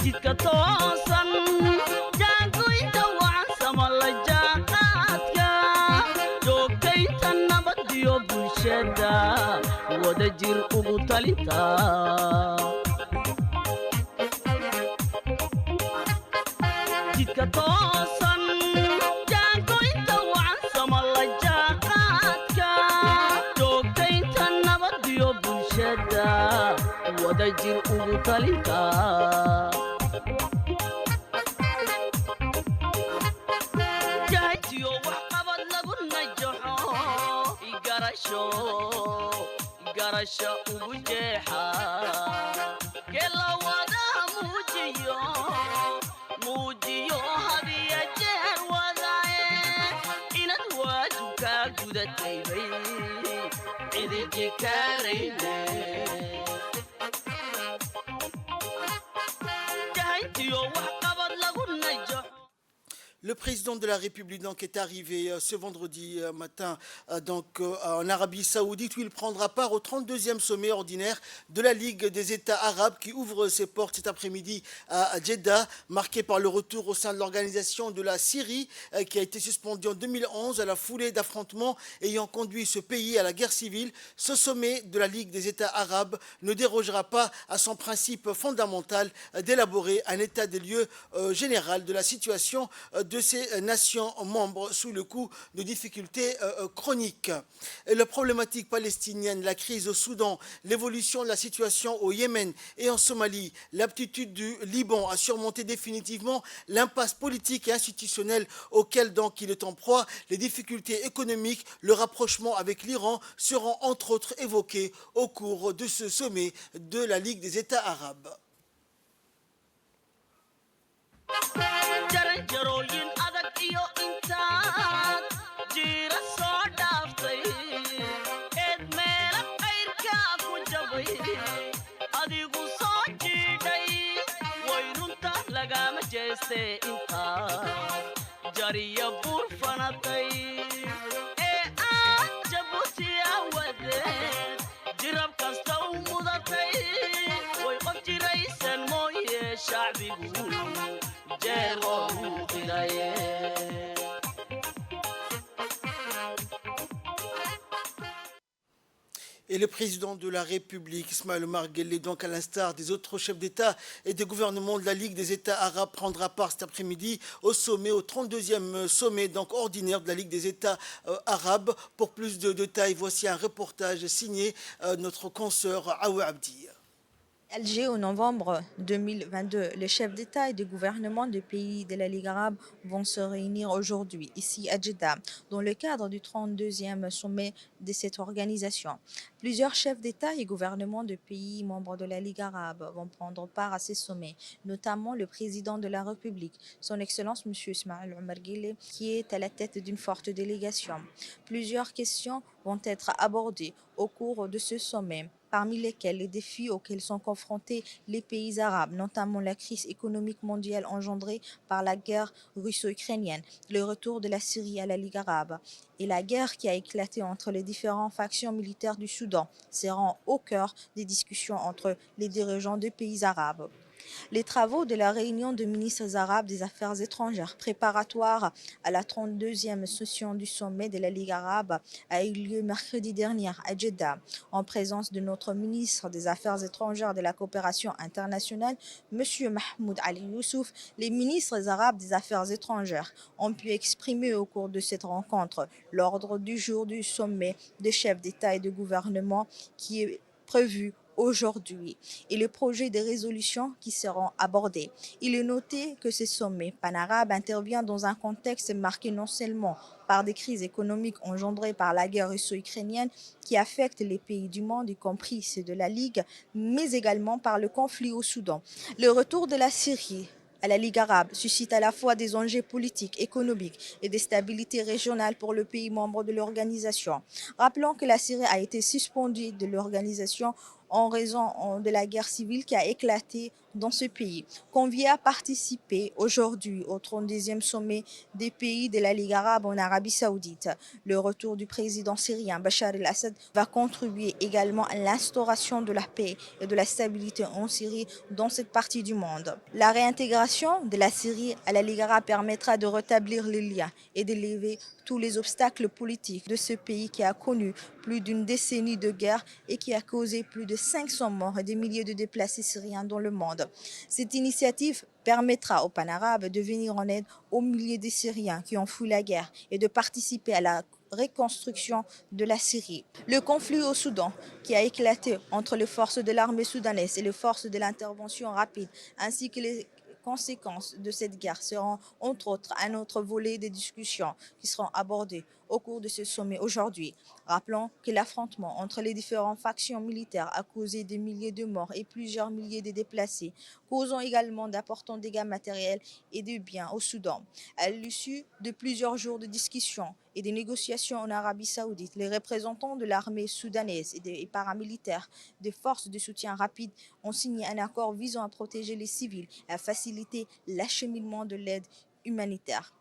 jidka toosan jaangoynta wacan sama la jaanqaadka joogtaynta nabadiyo bulshada wada jir ugu talinta jidka toosan jaangoynta wacan sama la jaanqaadka joogtaynta nabadiyo bulshada wada jir ugu talinta jahaytiyo wax qabad lagu najaxo garasho ugu jeexa kela wada muujiyo hadiya jeer wadaaye inad waajibkaa gudataybay cidiji kaarayne Le président de la République donc, est arrivé ce vendredi matin en Arabie Saoudite où il prendra part au 32e sommet ordinaire de la Ligue des États arabes qui ouvre ses portes cet après-midi à Jeddah, marqué par le retour au sein de l'organisation de la Syrie qui a été suspendue en 2011 à la foulée d'affrontements ayant conduit ce pays à la guerre civile. Ce sommet de la Ligue des États arabes ne dérogera pas à son principe fondamental d'élaborer un état des lieux général de la situation de ces nations membres sous le coup de difficultés chroniques. Et la problématique palestinienne, la crise au Soudan, l'évolution de la situation au Yémen et en Somalie, l'aptitude du Liban à surmonter définitivement l'impasse politique et institutionnelle auquel donc il est en proie, les difficultés économiques, le rapprochement avec l'Iran seront entre autres évoqués au cours de ce sommet de la Ligue des États arabes. jaranjarooyin adag iyo intaad jiira soo dhaaftay eed meela qayrkaa ku jabay adigu soo jiidhay way runta lagama jeestee intaad jariya buur fanatay ee aad jabuuti awadeed jirab kasta u mudatay way qof jiraysan mooye shacbigu Et le président de la République, Ismaël Omar Guelleh, donc à l'instar des autres chefs d'État et de gouvernement de la Ligue des États arabes, prendra part cet après-midi au 32e sommet donc ordinaire de la Ligue des États arabes. Pour plus de détails, voici un reportage signé notre consoeur Awa Abdi. Alger, en novembre 2022, les chefs d'État et de gouvernement des pays de la Ligue arabe vont se réunir aujourd'hui, ici à Jeddah, dans le cadre du 32e sommet de cette organisation. Plusieurs chefs d'État et gouvernement de pays membres de la Ligue arabe vont prendre part à ces sommets, notamment le président de la République, son Excellence M. Ismaël Omar Guelleh, qui est à la tête d'une forte délégation. Plusieurs questions vont être abordées au cours de ce sommet, parmi lesquels les défis auxquels sont confrontés les pays arabes, notamment la crise économique mondiale engendrée par la guerre russo-ukrainienne, le retour de la Syrie à la Ligue arabe et la guerre qui a éclaté entre les différentes factions militaires du Soudan, seront au cœur des discussions entre les dirigeants des pays arabes. Les travaux de la réunion de ministres arabes des Affaires étrangères préparatoires à la 32e session du sommet de la Ligue arabe a eu lieu mercredi dernier à Jeddah, en présence de notre ministre des Affaires étrangères et de la coopération internationale, M. Mahmoud Ali Youssouf. Les ministres arabes des Affaires étrangères ont pu exprimer au cours de cette rencontre l'ordre du jour du sommet des chefs d'État et de gouvernement qui est prévu aujourd'hui et les projets de résolution qui seront abordés. Il est noté que ce sommet panarabe intervient dans un contexte marqué non seulement par des crises économiques engendrées par la guerre russo-ukrainienne qui affectent les pays du monde, y compris ceux de la Ligue, mais également par le conflit au Soudan. Le retour de la Syrie à la Ligue arabe suscite à la fois des enjeux politiques, économiques et des stabilités régionales pour le pays membre de l'organisation. Rappelons que la Syrie a été suspendue de l'organisation en raison de la guerre civile qui a éclaté dans ce pays. Convié à participer aujourd'hui au 32e sommet des pays de la Ligue arabe en Arabie saoudite, le retour du président syrien Bachar el-Assad va contribuer également à l'instauration de la paix et de la stabilité en Syrie dans cette partie du monde. La réintégration de la Syrie à la Ligue arabe permettra de rétablir les liens et de lever tous les obstacles politiques de ce pays qui a connu plus d'une décennie de guerre et qui a causé plus de 500 morts et des milliers de déplacés syriens dans le monde. Cette initiative permettra aux Panarabes de venir en aide aux milliers de Syriens qui ont fui la guerre et de participer à la reconstruction de la Syrie. Le conflit au Soudan, qui a éclaté entre les forces de l'armée soudanaise et les forces de l'intervention rapide, ainsi que les conséquences de cette guerre seront entre autres un autre volet des discussions qui seront abordées au cours de ce sommet aujourd'hui. Rappelons que l'affrontement entre les différentes factions militaires a causé des milliers de morts et plusieurs milliers de déplacés, causant également d'importants dégâts matériels et de biens au Soudan. À l'issue de plusieurs jours de discussions et de négociations en Arabie saoudite, les représentants de l'armée soudanaise et des paramilitaires des forces de soutien rapide ont signé un accord visant à protéger les civils et à faciliter l'acheminement de l'aide humanitaire.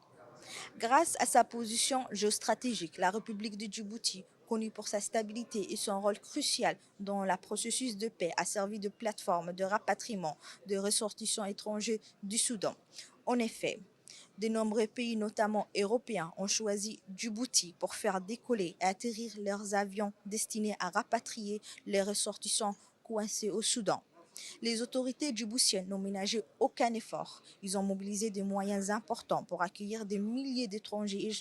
Grâce à sa position géostratégique, la République de Djibouti, connue pour sa stabilité et son rôle crucial dans le processus de paix, a servi de plateforme de rapatriement de ressortissants étrangers du Soudan. En effet, de nombreux pays, notamment européens, ont choisi Djibouti pour faire décoller et atterrir leurs avions destinés à rapatrier les ressortissants coincés au Soudan. Les autorités djiboutiennes n'ont ménagé aucun effort. Ils ont mobilisé des moyens importants pour accueillir des milliers d'étrangers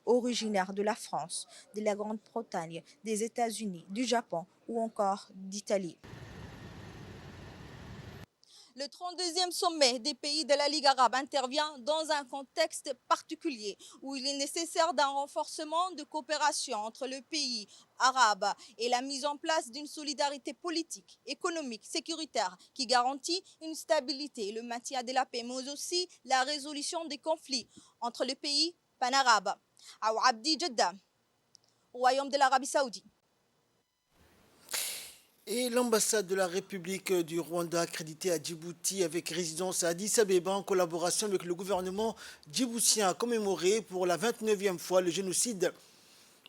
originaires de la France, de la Grande-Bretagne, des États-Unis, du Japon ou encore d'Italie. Le 32e sommet des pays de la Ligue arabe intervient dans un contexte particulier où il est nécessaire d'un renforcement de coopération entre le pays arabe et la mise en place d'une solidarité politique, économique, sécuritaire qui garantit une stabilité et le maintien de la paix, mais aussi la résolution des conflits entre les pays panarabes. Aou Abdi Jeddah, Royaume de l'Arabie Saoudite. Et l'ambassade de la République du Rwanda accréditée à Djibouti avec résidence à Addis Abeba en collaboration avec le gouvernement djiboutien a commémoré pour la 29e fois le génocide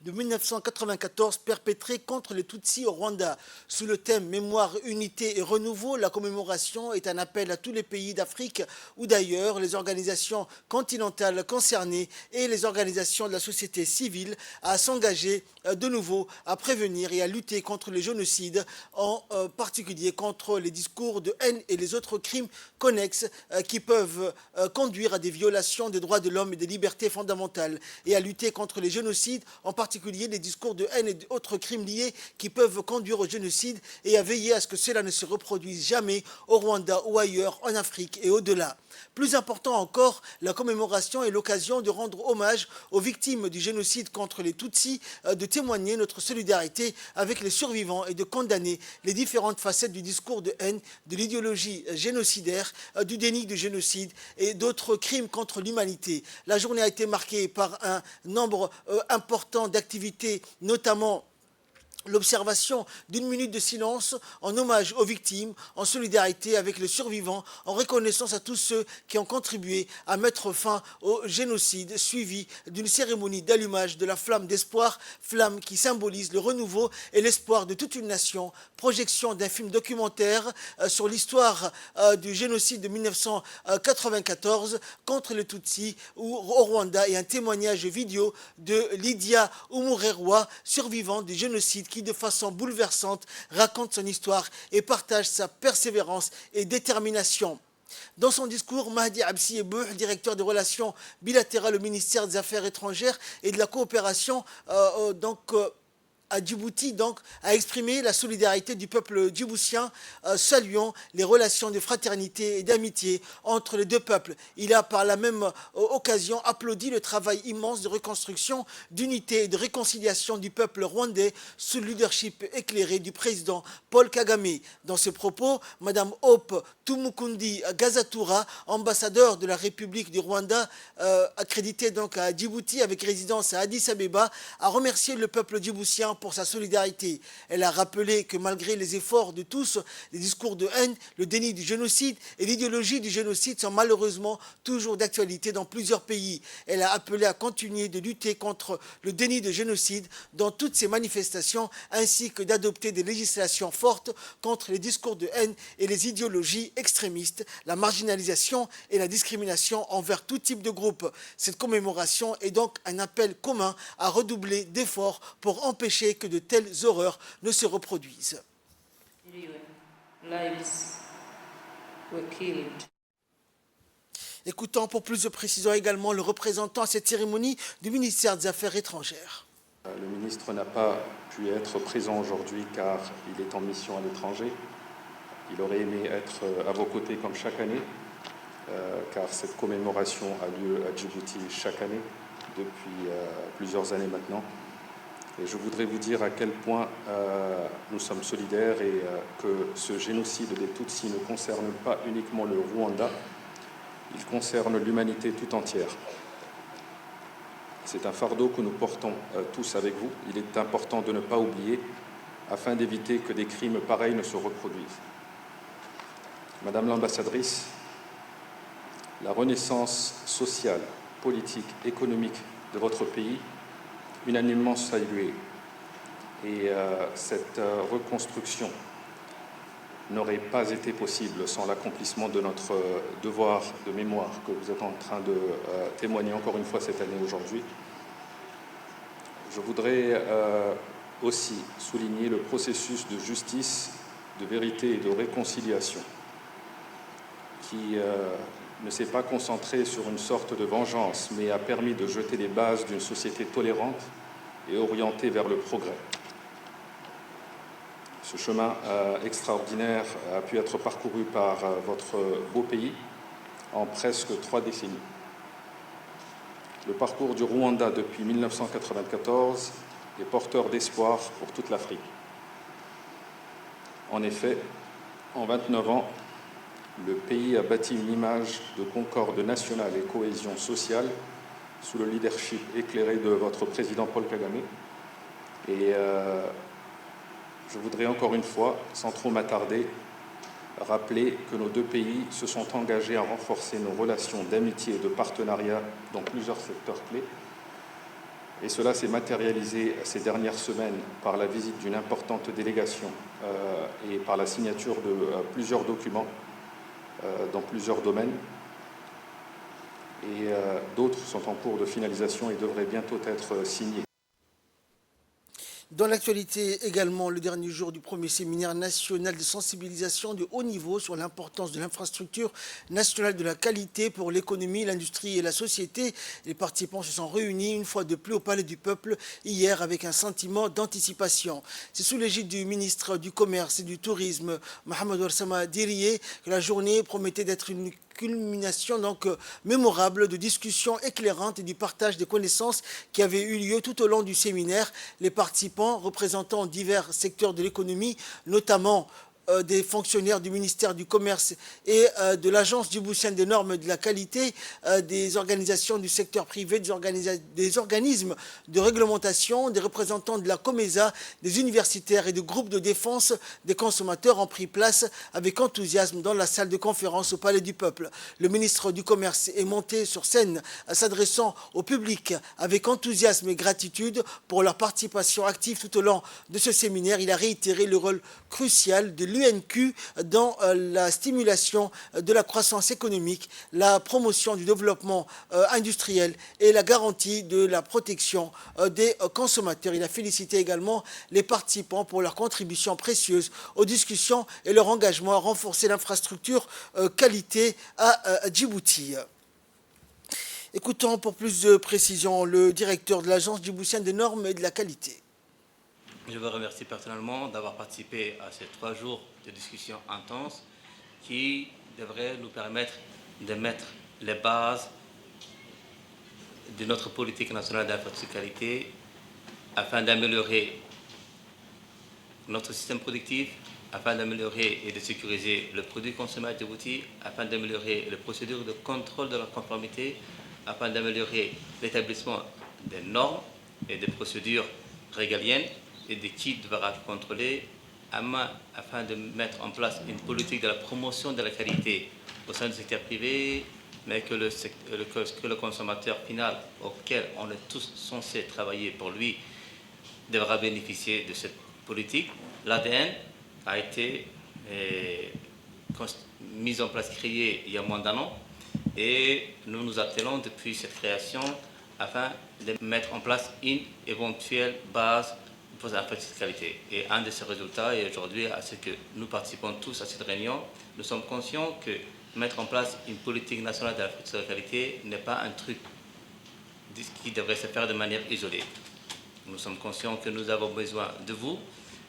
de 1994 perpétré contre les Tutsis au Rwanda. Sous le thème Mémoire, Unité et Renouveau, la commémoration est un appel à tous les pays d'Afrique ou d'ailleurs, les organisations continentales concernées et les organisations de la société civile à s'engager de nouveau à prévenir et à lutter contre les génocides, en particulier contre les discours de haine et les autres crimes connexes qui peuvent conduire à des violations des droits de l'homme et des libertés fondamentales, et à lutter contre les génocides, en particulier les discours de haine et d'autres crimes liés qui peuvent conduire au génocide, et à veiller à ce que cela ne se reproduise jamais au Rwanda ou ailleurs en Afrique et au-delà. Plus important encore, la commémoration est l'occasion de rendre hommage aux victimes du génocide contre les Tutsis, de témoigner notre solidarité avec les survivants et de condamner les différentes facettes du discours de haine, de l'idéologie génocidaire, du déni du génocide et d'autres crimes contre l'humanité. La journée a été marquée par un nombre important d'activités, notamment l'observation d'une minute de silence en hommage aux victimes, en solidarité avec les survivants, en reconnaissance à tous ceux qui ont contribué à mettre fin au génocide, suivi d'une cérémonie d'allumage de la flamme d'espoir, flamme qui symbolise le renouveau et l'espoir de toute une nation, projection d'un film documentaire sur l'histoire du génocide de 1994 contre les Tutsis au Rwanda, et un témoignage vidéo de Lydia Umurerwa, survivante du génocide, qui de façon bouleversante raconte son histoire et partage sa persévérance et détermination. Dans son discours, Mahdi Absi Ebouh, directeur des relations bilatérales au ministère des Affaires étrangères et de la coopération à Djibouti, a exprimé la solidarité du peuple djiboutien, saluant les relations de fraternité et d'amitié entre les deux peuples. Il a par la même occasion applaudi le travail immense de reconstruction, d'unité et de réconciliation du peuple rwandais sous le leadership éclairé du président Paul Kagame. Dans ses propos, Mme Hope Tumukundi Gazatura, ambassadeur de la République du Rwanda, accrédité à Djibouti avec résidence à Addis Abeba, a remercié le peuple djiboutien pour sa solidarité. Elle a rappelé que malgré les efforts de tous, les discours de haine, le déni du génocide et l'idéologie du génocide sont malheureusement toujours d'actualité dans plusieurs pays. Elle a appelé à continuer de lutter contre le déni de génocide dans toutes ses manifestations, ainsi que d'adopter des législations fortes contre les discours de haine et les idéologies extrémistes, la marginalisation et la discrimination envers tout type de groupe. Cette commémoration est donc un appel commun à redoubler d'efforts pour empêcher que de telles horreurs ne se reproduisent. Écoutons pour plus de précision également le représentant à cette cérémonie du ministère des Affaires étrangères. Le ministre n'a pas pu être présent aujourd'hui car il est en mission à l'étranger. Il aurait aimé être à vos côtés comme chaque année, car cette commémoration a lieu à Djibouti chaque année, depuis plusieurs années maintenant. Et je voudrais vous dire à quel point nous sommes solidaires et que ce génocide des Tutsis ne concerne pas uniquement le Rwanda, il concerne l'humanité tout entière. C'est un fardeau que nous portons tous avec vous. Il est important de ne pas oublier afin d'éviter que des crimes pareils ne se reproduisent. Madame l'ambassadrice, la renaissance sociale, politique, économique de votre pays, unanimement saluée, et cette reconstruction n'aurait pas été possible sans l'accomplissement de notre devoir de mémoire que vous êtes en train de témoigner encore une fois cette année aujourd'hui. Je voudrais aussi souligner le processus de justice, de vérité et de réconciliation qui ne s'est pas concentré sur une sorte de vengeance, mais a permis de jeter les bases d'une société tolérante et orientée vers le progrès. Ce chemin extraordinaire a pu être parcouru par votre beau pays en presque 3 décennies. Le parcours du Rwanda depuis 1994 est porteur d'espoir pour toute l'Afrique. En effet, en 29 ans, le pays a bâti une image de concorde nationale et cohésion sociale sous le leadership éclairé de votre président Paul Kagame. Et je voudrais encore une fois, sans trop m'attarder, rappeler que nos deux pays se sont engagés à renforcer nos relations d'amitié et de partenariat dans plusieurs secteurs clés. Et cela s'est matérialisé ces dernières semaines par la visite d'une importante délégation et par la signature de plusieurs documents dans plusieurs domaines. Et d'autres sont en cours de finalisation et devraient bientôt être signés. Dans l'actualité également, le dernier jour du premier séminaire national de sensibilisation de haut niveau sur l'importance de l'infrastructure nationale de la qualité pour l'économie, l'industrie et la société. Les participants se sont réunis une fois de plus au Palais du Peuple hier avec un sentiment d'anticipation. C'est sous l'égide du ministre du Commerce et du Tourisme, Mohamed Ouassama Diriye, que la journée promettait d'être une culmination donc mémorable de discussions éclairantes et du partage des connaissances qui avait eu lieu tout au long du séminaire. Les participants représentant divers secteurs de l'économie, notamment des fonctionnaires du ministère du Commerce et de l'Agence djiboutienne des normes de la qualité, des organisations du secteur privé, des organismes de réglementation, des représentants de la COMESA, des universitaires et des groupes de défense des consommateurs ont pris place avec enthousiasme dans la salle de conférence au Palais du Peuple. Le ministre du Commerce est monté sur scène s'adressant au public avec enthousiasme et gratitude pour leur participation active tout au long de ce séminaire. Il a réitéré le rôle crucial de l'UNQ dans la stimulation de la croissance économique, la promotion du développement industriel et la garantie de la protection des consommateurs. Il a félicité également les participants pour leur contribution précieuse aux discussions et leur engagement à renforcer l'infrastructure qualité à Djibouti. Écoutons pour plus de précision le directeur de l'Agence djiboutienne des normes et de la qualité. Je vous remercie personnellement d'avoir participé à ces 3 jours de discussions intenses qui devraient nous permettre de mettre les bases de notre politique nationale d'infrastructure qualité afin d'améliorer notre système productif, afin d'améliorer et de sécuriser le produit consommé à Djibouti, afin d'améliorer les procédures de contrôle de la conformité, afin d'améliorer l'établissement des normes et des procédures régaliennes et de qui devra contrôler afin de mettre en place une politique de la promotion de la qualité au sein du secteur privé, mais que le consommateur final auquel on est tous censés travailler pour lui devra bénéficier de cette politique. L'ADN a été mise en place, créée il y a moins d'un an, et nous nous attelons depuis cette création afin de mettre en place une éventuelle base pour la fiscalité. Et un de ces résultats est aujourd'hui à ce que nous participons tous à cette réunion. Nous sommes conscients que mettre en place une politique nationale de la fiscalité n'est pas un truc qui devrait se faire de manière isolée. Nous sommes conscients que nous avons besoin de vous,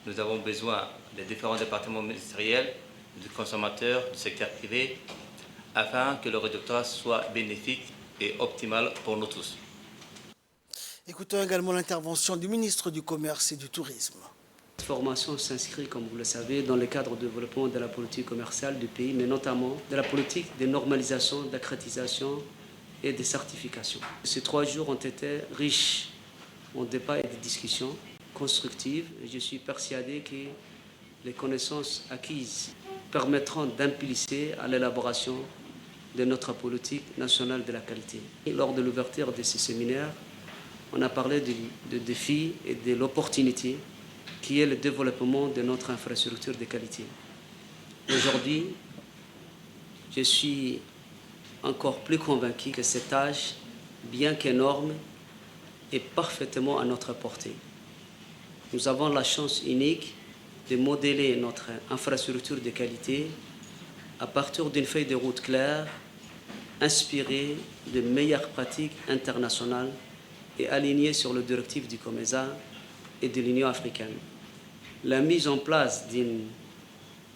nous avons besoin des différents départements ministériels, du consommateur, du secteur privé, afin que le résultat soit bénéfique et optimal pour nous tous. Écoutons également l'intervention du ministre du Commerce et du Tourisme. Cette formation s'inscrit, comme vous le savez, dans le cadre du développement de la politique commerciale du pays, mais notamment de la politique de normalisation, d'accréditation et de certification. Ces 3 jours ont été riches en débats et de discussions constructives. Je suis persuadé que les connaissances acquises permettront d'impulser à l'élaboration de notre politique nationale de la qualité. Et lors de l'ouverture de ce séminaire, on a parlé de défis et de l'opportunité qui est le développement de notre infrastructure de qualité. Aujourd'hui, je suis encore plus convaincu que cette tâche, bien qu'énorme, est parfaitement à notre portée. Nous avons la chance unique de modeler notre infrastructure de qualité à partir d'une feuille de route claire, inspirée de meilleures pratiques internationales et alignée sur les directives du COMESA et de l'Union africaine. La mise en place d'une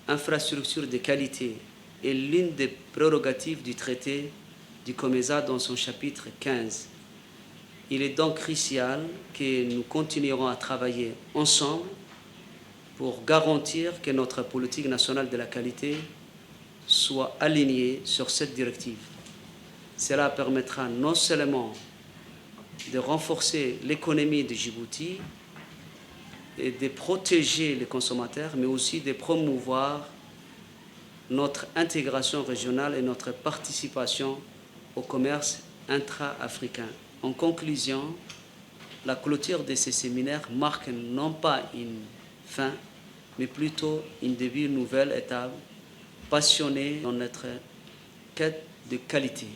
infrastructure de qualité est l'une des prérogatives du traité du COMESA dans son chapitre 15. Il est donc crucial que nous continuerons à travailler ensemble pour garantir que notre politique nationale de la qualité soit alignée sur cette directive. Cela permettra non seulement de renforcer l'économie de Djibouti et de protéger les consommateurs, mais aussi de promouvoir notre intégration régionale et notre participation au commerce intra-africain. En conclusion, la clôture de ces séminaires marque non pas une fin, mais plutôt une début, une nouvelle étape, passionnée dans notre quête de qualité.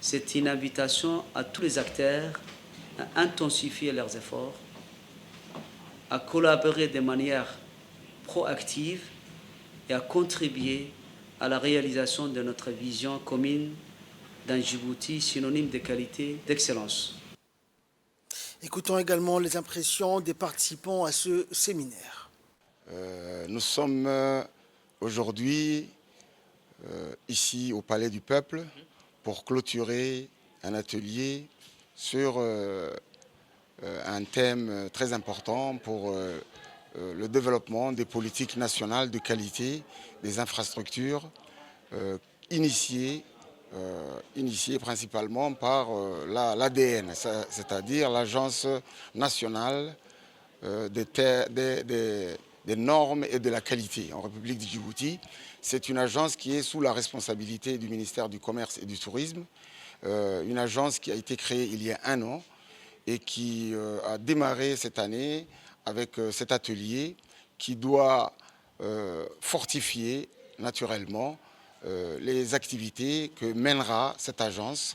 C'est une invitation à tous les acteurs à intensifier leurs efforts, à collaborer de manière proactive et à contribuer à la réalisation de notre vision commune d'un Djibouti synonyme de qualité, d'excellence. Écoutons également les impressions des participants à ce séminaire. Nous sommes aujourd'hui ici au Palais du Peuple pour clôturer un atelier sur un thème très important pour le développement des politiques nationales de qualité des infrastructures initiées principalement par l'ADN, c'est-à-dire l'Agence nationale des normes et de la qualité en République du Djibouti. C'est une agence qui est sous la responsabilité du ministère du Commerce et du Tourisme, une agence qui a été créée il y a 1 an et qui a démarré cette année avec cet atelier qui doit fortifier naturellement les activités que mènera cette agence,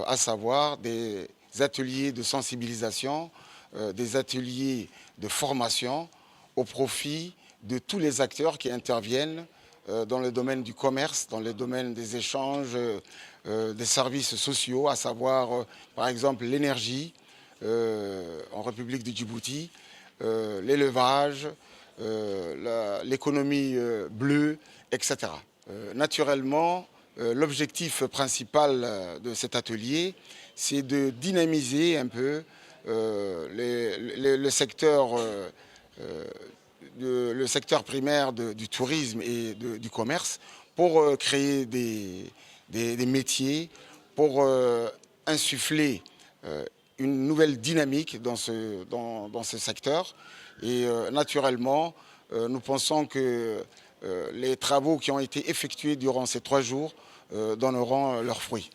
à savoir des ateliers de sensibilisation, des ateliers de formation au profit de tous les acteurs qui interviennent dans le domaine du commerce, dans le domaine des échanges, des services sociaux, à savoir par exemple l'énergie en République du Djibouti, l'élevage, l'économie bleue, etc. Naturellement, l'objectif principal de cet atelier, c'est de dynamiser un peu le secteur primaire du tourisme et du commerce pour créer des métiers, pour insuffler une nouvelle dynamique dans ce secteur. Et naturellement, nous pensons que les travaux qui ont été effectués durant ces 3 jours donneront leurs fruits.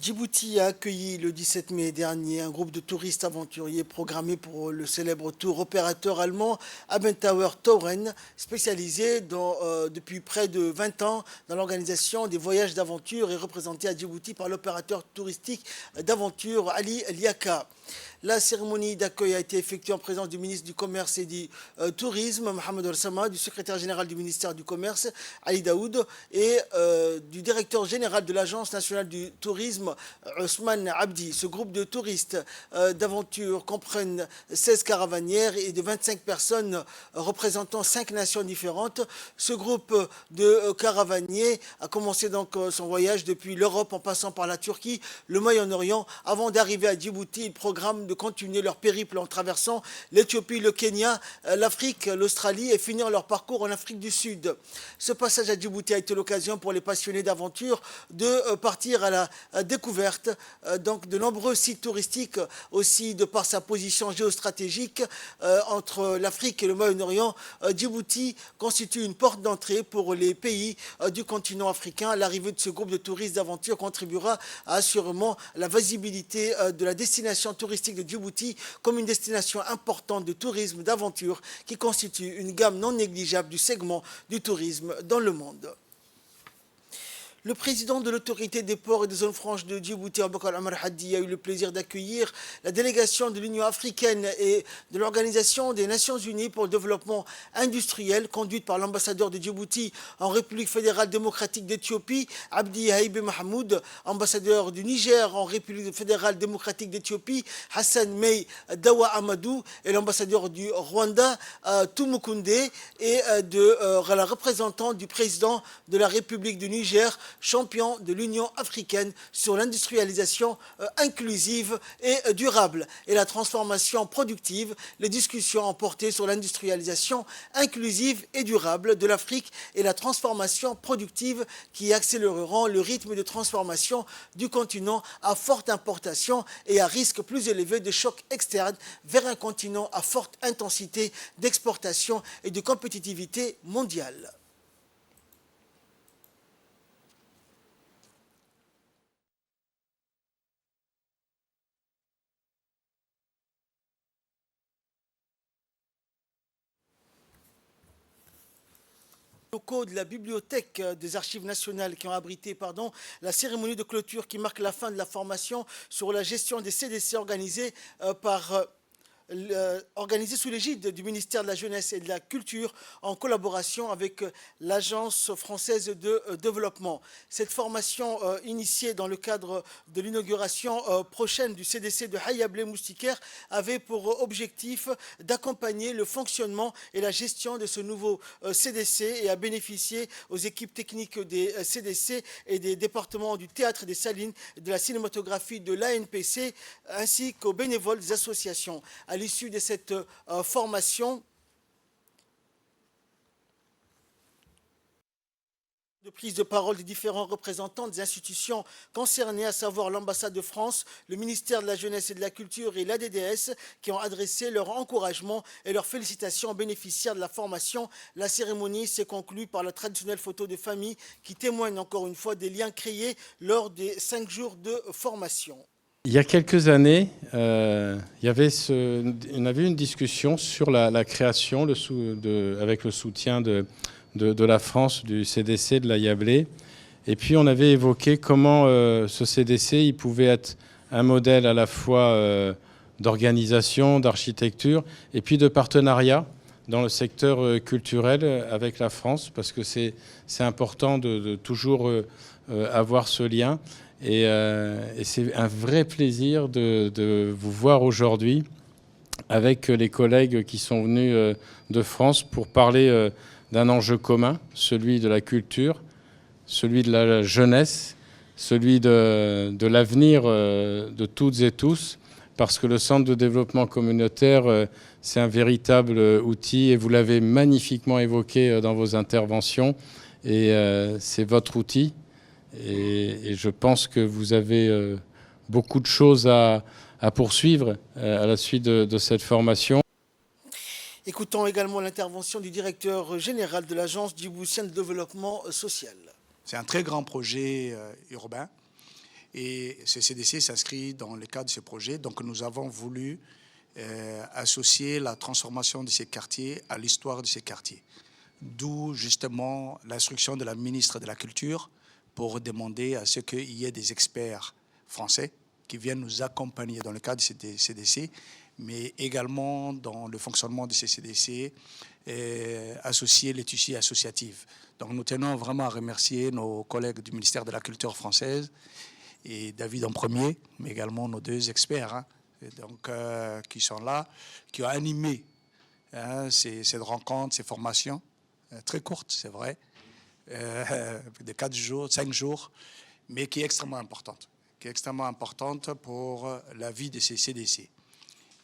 Djibouti a accueilli le 17 mai dernier un groupe de touristes aventuriers programmé pour le célèbre tour opérateur allemand Abenteuer Touren, spécialisé depuis près de 20 ans dans l'organisation des voyages d'aventure et représenté à Djibouti par l'opérateur touristique d'aventure Ali Liaka. La cérémonie d'accueil a été effectuée en présence du ministre du Commerce et du Tourisme, Mohamed Al-Sama, du secrétaire général du ministère du Commerce, Ali Daoud, et du directeur général de l'Agence nationale du tourisme, Ousmane Abdi. Ce groupe de touristes d'aventure comprennent 16 caravanières et de 25 personnes représentant 5 nations différentes. Ce groupe de caravaniers a commencé donc son voyage depuis l'Europe en passant par la Turquie, le Moyen-Orient, avant d'arriver à Djibouti. Ils programment de continuer leur périple en traversant l'Éthiopie, le Kenya, l'Afrique, l'Australie et finir leur parcours en Afrique du Sud. Ce passage à Djibouti a été l'occasion pour les passionnés d'aventure de partir à la découverte donc de nombreux sites touristiques, aussi de par sa position géostratégique entre l'Afrique et le Moyen-Orient. Djibouti constitue une porte d'entrée pour les pays du continent africain. L'arrivée de ce groupe de touristes d'aventure contribuera assurément à la visibilité de la destination touristique de Djibouti comme une destination importante de tourisme d'aventure qui constitue une gamme non négligeable du segment du tourisme dans le monde. Le président de l'autorité des ports et des zones franches de Djibouti, Aboubakar Omar Hadi, a eu le plaisir d'accueillir la délégation de l'Union africaine et de l'Organisation des Nations Unies pour le développement industriel, conduite par l'ambassadeur de Djibouti en République fédérale démocratique d'Éthiopie, Abdi Haïbe Mahmoud, ambassadeur du Niger en République fédérale démocratique d'Éthiopie, Hassan Mey Dawa Amadou, et l'ambassadeur du Rwanda, Tumukunde, et la représentante du président de la République du Niger, champion de l'Union africaine sur l'industrialisation inclusive et durable et la transformation productive. Les discussions ont porté sur l'industrialisation inclusive et durable de l'Afrique et la transformation productive qui accéléreront le rythme de transformation du continent à forte importation et à risque plus élevé de choc externe vers un continent à forte intensité d'exportation et de compétitivité mondiale. Locaux de la bibliothèque des archives nationales qui ont abrité la cérémonie de clôture qui marque la fin de la formation sur la gestion des CDC organisée sous l'égide du ministère de la Jeunesse et de la Culture en collaboration avec l'Agence française de développement. Cette formation initiée dans le cadre de l'inauguration prochaine du CDC de Hayablé Moustiquaire avait pour objectif d'accompagner le fonctionnement et la gestion de ce nouveau CDC et à bénéficier aux équipes techniques des CDC et des départements du théâtre des Salines, de la cinématographie de l'ANPC ainsi qu'aux bénévoles des associations. À l'issue de cette formation, de prise de parole des différents représentants des institutions concernées, à savoir l'ambassade de France, le ministère de la Jeunesse et de la Culture et l'ADDS, qui ont adressé leur encouragement et leurs félicitations aux bénéficiaires de la formation. La cérémonie s'est conclue par la traditionnelle photo de famille qui témoigne encore une fois des liens créés lors des 5 jours de formation. Il y a quelques années, on avait eu une discussion sur la création avec le soutien de la France, du CDC, de l'Hayablé. Et puis on avait évoqué comment ce CDC il pouvait être un modèle à la fois d'organisation, d'architecture et puis de partenariat dans le secteur culturel avec la France, parce que c'est important de toujours avoir ce lien. Et c'est un vrai plaisir de vous voir aujourd'hui avec les collègues qui sont venus de France pour parler d'un enjeu commun, celui de la culture, celui de la jeunesse, celui de l'avenir de toutes et tous, parce que le Centre de développement communautaire, c'est un véritable outil, et vous l'avez magnifiquement évoqué dans vos interventions, et c'est votre outil. Et je pense que vous avez beaucoup de choses à poursuivre à la suite de cette formation. Écoutons également l'intervention du directeur général de l'Agence djiboutienne de développement social. C'est un très grand projet urbain et ce CDC s'inscrit dans le cadre de ce projet. Donc nous avons voulu associer la transformation de ces quartiers à l'histoire de ces quartiers. D'où justement l'instruction de la ministre de la Culture pour demander à ce qu'il y ait des experts français qui viennent nous accompagner dans le cadre de ces CDC, mais également dans le fonctionnement de ces CDC, associer les tissus associatifs. Donc nous tenons vraiment à remercier nos collègues du ministère de la Culture française et David en premier, mais également nos deux experts donc, qui sont là, qui ont animé ces rencontres, ces formations, très courtes, c'est vrai, de 4 jours, 5 jours, mais qui est extrêmement importante pour la vie de ces CDC.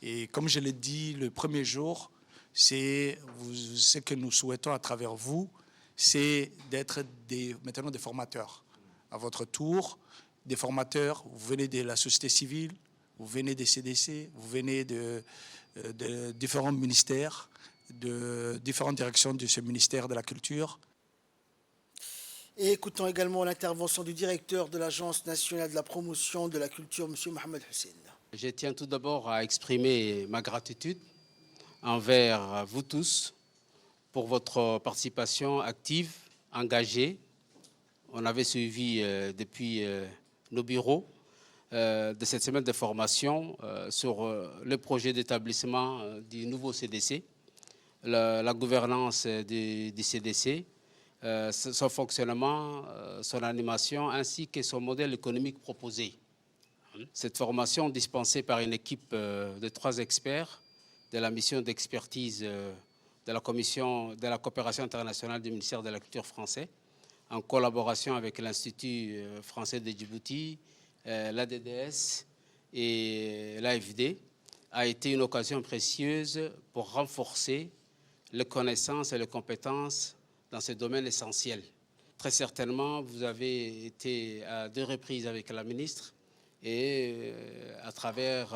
Et comme je l'ai dit le premier jour, ce que nous souhaitons à travers vous, c'est d'être maintenant des formateurs. À votre tour, des formateurs, vous venez de la société civile, vous venez des CDC, vous venez de différents ministères, de différentes directions de ce ministère de la Culture. Et écoutons également l'intervention du directeur de l'Agence nationale de la promotion de la culture, M. Mohamed Hussein. Je tiens tout d'abord à exprimer ma gratitude envers vous tous pour votre participation active, engagée. On avait suivi depuis nos bureaux de cette semaine de formation sur le projet d'établissement du nouveau CDC, la gouvernance du CDC, son fonctionnement, son animation, ainsi que son modèle économique proposé. Cette formation dispensée par une équipe de 3 experts de la mission d'expertise de la Commission de la coopération internationale du ministère de la Culture français, en collaboration avec l'Institut français de Djibouti, l'ADDS et l'AFD, a été une occasion précieuse pour renforcer les connaissances et les compétences dans ce domaine essentiel. Très certainement, vous avez été à 2 reprises avec la ministre et à travers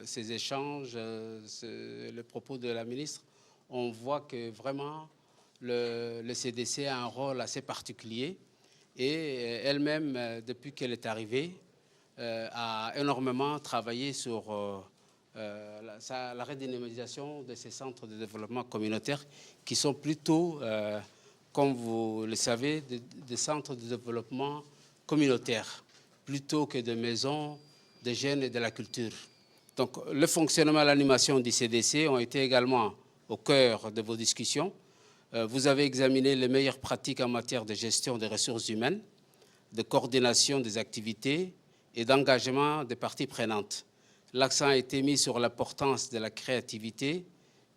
ces échanges, le propos de la ministre, on voit que vraiment le CDC a un rôle assez particulier et elle-même, depuis qu'elle est arrivée, a énormément travaillé sur la redynamisation de ces centres de développement communautaire qui sont plutôt, comme vous le savez, des centres de développement communautaire plutôt que de maisons des jeunes et de la culture. Donc le fonctionnement et l'animation du CDC ont été également au cœur de vos discussions. Vous avez examiné les meilleures pratiques en matière de gestion des ressources humaines, de coordination des activités et d'engagement des parties prenantes. L'accent a été mis sur l'importance de la créativité,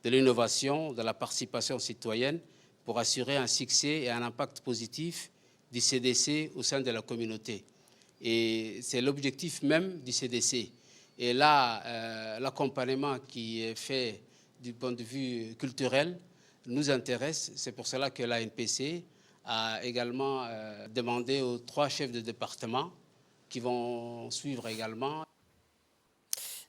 de l'innovation, de la participation citoyenne pour assurer un succès et un impact positif du CDC au sein de la communauté. Et c'est l'objectif même du CDC. Et là, l'accompagnement qui est fait du point de vue culturel nous intéresse. C'est pour cela que l'ANPC a également demandé aux 3 chefs de département qui vont suivre également.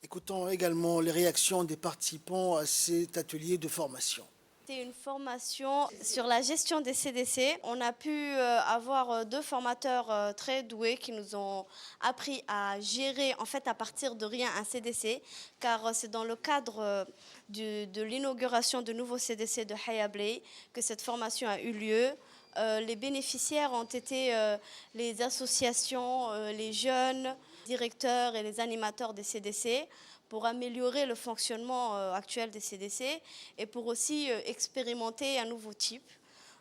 Écoutons également les réactions des participants à cet atelier de formation. C'était une formation sur la gestion des CDC. On a pu avoir 2 formateurs très doués qui nous ont appris à gérer en fait à partir de rien un CDC, car c'est dans le cadre de l'inauguration du nouveau CDC de Hayablé que cette formation a eu lieu. Les bénéficiaires ont été les associations, les jeunes directeurs et les animateurs des CDC, pour améliorer le fonctionnement actuel des CDC et pour aussi expérimenter un nouveau type.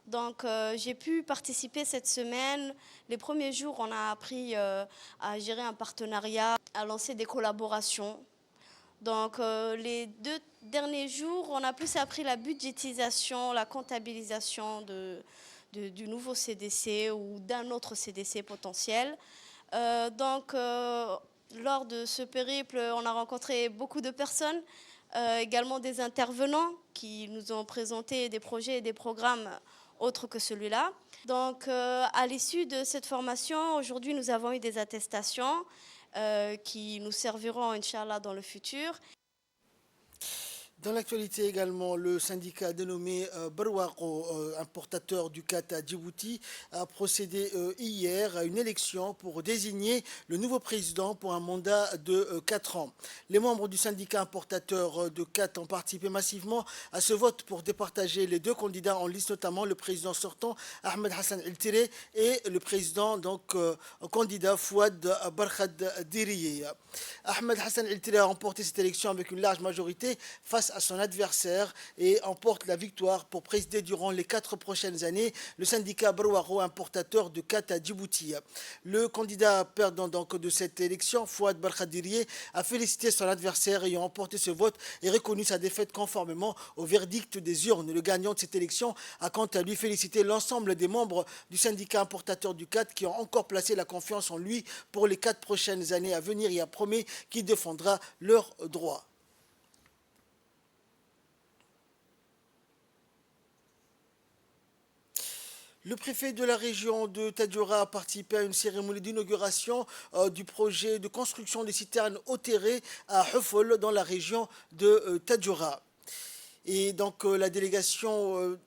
Donc j'ai pu participer cette semaine. Les premiers jours, on a appris à gérer un partenariat, à lancer des collaborations. Donc les 2 derniers jours, on a plus appris la budgétisation, la comptabilisation du nouveau CDC ou d'un autre CDC potentiel. Lors de ce périple, on a rencontré beaucoup de personnes, également des intervenants qui nous ont présenté des projets et des programmes autres que celui-là. Donc, à l'issue de cette formation, aujourd'hui, nous avons eu des attestations qui nous serviront, Inch'Allah, dans le futur. Dans l'actualité également, le syndicat dénommé Barwaqo, importateur du khat à Djibouti, a procédé hier à une élection pour désigner le nouveau président pour un mandat de 4 ans. Les membres du syndicat importateur de khat ont participé massivement à ce vote pour départager les deux candidats en liste, notamment le président sortant Ahmed Hassan El Tiré et le président candidat Fouad Barkhad Diriye. Ahmed Hassan El Tiré a remporté cette élection avec une large majorité face à son adversaire et emporte la victoire pour présider durant les 4 prochaines années le syndicat Barwaqo, importateur de khat à Djibouti. Le candidat perdant donc de cette élection, Fouad Barkhadiriye, a félicité son adversaire ayant emporté ce vote et reconnu sa défaite conformément au verdict des urnes. Le gagnant de cette élection a quant à lui félicité l'ensemble des membres du syndicat importateur du khat qui ont encore placé la confiance en lui pour les 4 prochaines années à venir et a promis qu'il défendra leurs droits. Le préfet de la région de Tadjoura a participé à une cérémonie d'inauguration du projet de construction des citernes Otéré à Hufol dans la région de Tadjoura. Et donc la délégation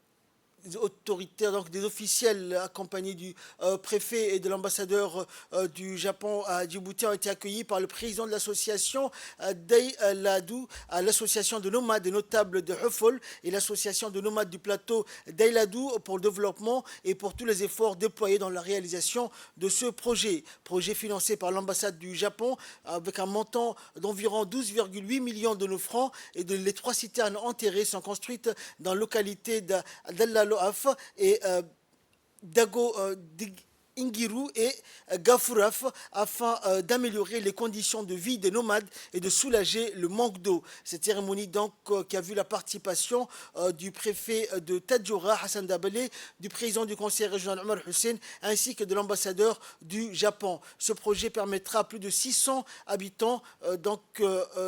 autoritaires, donc des officiels accompagnés du préfet et de l'ambassadeur du Japon à Djibouti ont été accueillis par le président de l'association Dailadou, l'association de nomades et notables de Hufol et l'association de nomades du plateau Dailadou pour le développement et pour tous les efforts déployés dans la réalisation de ce projet. Projet financé par l'ambassade du Japon avec un montant d'environ 12,8 millions de nos francs et les 3 citernes enterrées sont construites dans la localité d'Allalo et Dago Ingiru et Gafuraf afin d'améliorer les conditions de vie des nomades et de soulager le manque d'eau. Cette cérémonie donc qui a vu la participation du préfet de Tadjoura, Hassan Dabale, du président du conseil régional Omar Hussein ainsi que de l'ambassadeur du Japon. Ce projet permettra à plus de 600 habitants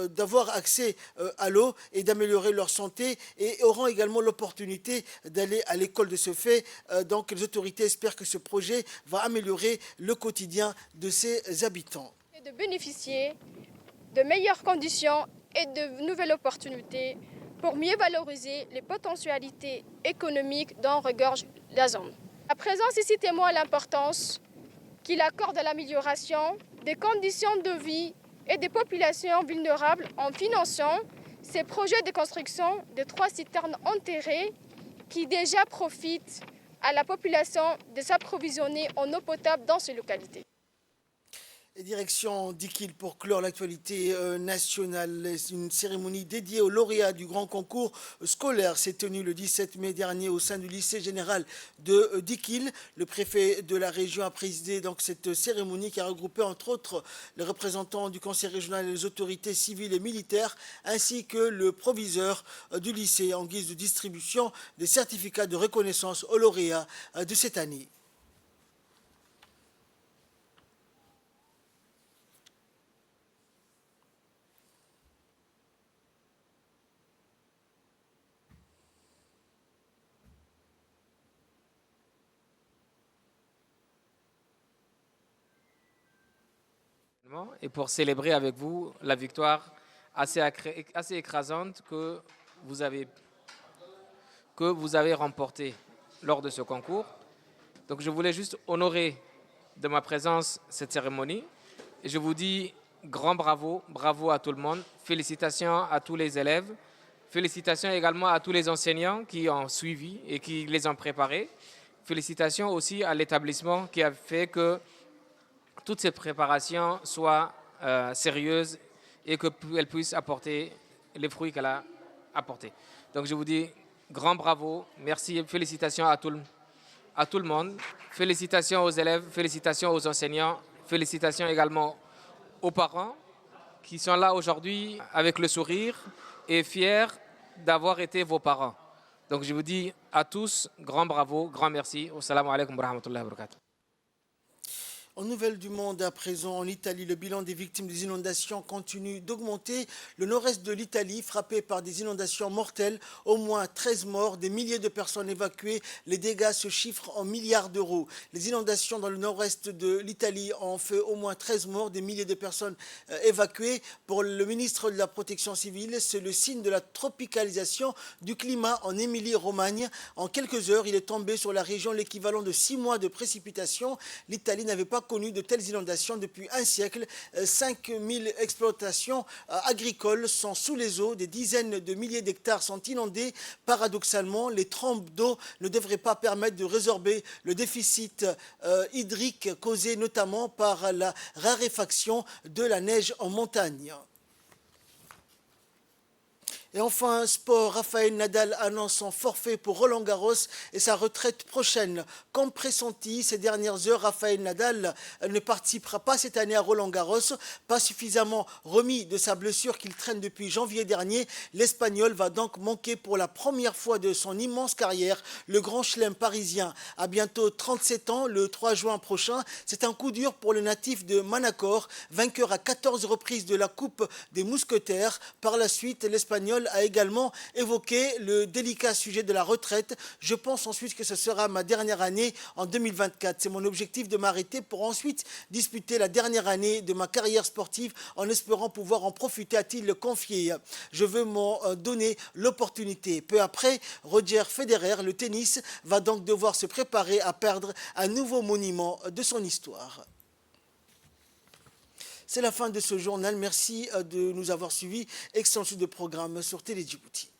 d'avoir accès à l'eau et d'améliorer leur santé et auront également l'opportunité d'aller à l'école de ce fait. Donc les autorités espèrent que ce projet va améliorer le quotidien de ses habitants. Et de bénéficier de meilleures conditions et de nouvelles opportunités pour mieux valoriser les potentialités économiques dont regorge la zone. La présence ici témoigne l'importance qu'il accorde à l'amélioration des conditions de vie et des populations vulnérables en finançant ces projets de construction de 3 citernes enterrées qui déjà profitent à la population de s'approvisionner en eau potable dans ces localités. Et direction d'Ikil pour clore l'actualité nationale. Une cérémonie dédiée aux lauréats du grand concours scolaire s'est tenue le 17 mai dernier au sein du lycée général de d'Ikil. Le préfet de la région a présidé donc cette cérémonie qui a regroupé entre autres les représentants du conseil régional et les autorités civiles et militaires ainsi que le proviseur du lycée en guise de distribution des certificats de reconnaissance aux lauréats de cette année. Et pour célébrer avec vous la victoire assez écrasante que vous avez remportée lors de ce concours. Donc je voulais juste honorer de ma présence cette cérémonie. Et je vous dis grand bravo, bravo à tout le monde. Félicitations à tous les élèves. Félicitations également à tous les enseignants qui ont suivi et qui les ont préparés. Félicitations aussi à l'établissement qui a fait que toutes ces préparations soient sérieuses et qu'elles puissent apporter les fruits qu'elle a apportés. Donc je vous dis grand bravo, merci, félicitations à tout le monde. Félicitations aux élèves, félicitations aux enseignants, félicitations également aux parents qui sont là aujourd'hui avec le sourire et fiers d'avoir été vos parents. Donc je vous dis à tous grand bravo, grand merci. Assalamu alaikum wa rahmatullahi wa barakatuh. En nouvelles du monde à présent, en Italie, le bilan des victimes des inondations continue d'augmenter. Le nord-est de l'Italie, frappé par des inondations mortelles, au moins 13 morts, des milliers de personnes évacuées. Les dégâts se chiffrent en milliards d'euros. Les inondations dans le nord-est de l'Italie ont fait au moins 13 morts, des milliers de personnes évacuées. Pour le ministre de la Protection civile, c'est le signe de la tropicalisation du climat en Émilie-Romagne. En quelques heures, il est tombé sur la région l'équivalent de 6 mois de précipitations. L'Italie n'avait pas connu de telles inondations depuis un siècle. 5000 exploitations agricoles sont sous les eaux. Des dizaines de milliers d'hectares sont inondés. Paradoxalement, les trompes d'eau ne devraient pas permettre de résorber le déficit hydrique causé notamment par la raréfaction de la neige en montagne. Et enfin, sport, Rafael Nadal annonce son forfait pour Roland-Garros et sa retraite prochaine. Comme pressenti ces dernières heures, Rafael Nadal ne participera pas cette année à Roland-Garros, pas suffisamment remis de sa blessure qu'il traîne depuis janvier dernier. L'Espagnol va donc manquer pour la première fois de son immense carrière le Grand Chelem parisien. À bientôt 37 ans, le 3 juin prochain, c'est un coup dur pour le natif de Manacor, vainqueur à 14 reprises de la Coupe des Mousquetaires. Par la suite, l'Espagnol a également évoqué le délicat sujet de la retraite. Je pense ensuite que ce sera ma dernière année en 2024. C'est mon objectif de m'arrêter pour ensuite disputer la dernière année de ma carrière sportive en espérant pouvoir en profiter, a-t-il confié. Je veux m'en donner l'opportunité. Peu après, Roger Federer, le tennis, va donc devoir se préparer à perdre un nouveau monument de son histoire. C'est la fin de ce journal. Merci de nous avoir suivis. Excellent suite de programme sur Télé Djibouti.